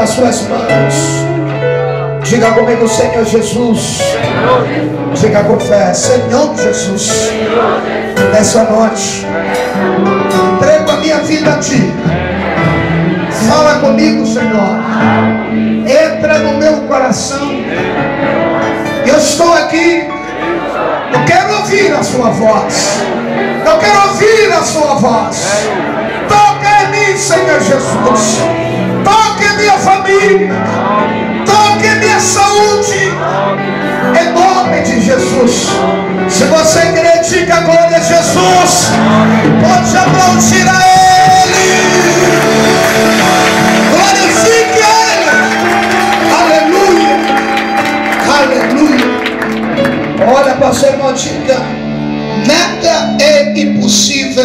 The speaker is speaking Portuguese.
das suas mãos. Diga comigo, Senhor Jesus. Diga com fé, Senhor Jesus. Nessa noite, entrego a minha vida a Ti. Fala comigo, Senhor. Entra no meu coração. Eu estou aqui. Eu quero ouvir a Sua voz. Eu quero ouvir a Sua voz. Toca em mim, Senhor Jesus. Toque em minha família. Toque em minha saúde. Em nome de Jesus. Se você crê, diga glória a Jesus. Pode aplaudir a Ele. Glorifique a Ele. Aleluia. Aleluia. Olha para o seu irmão, diga: nada é impossível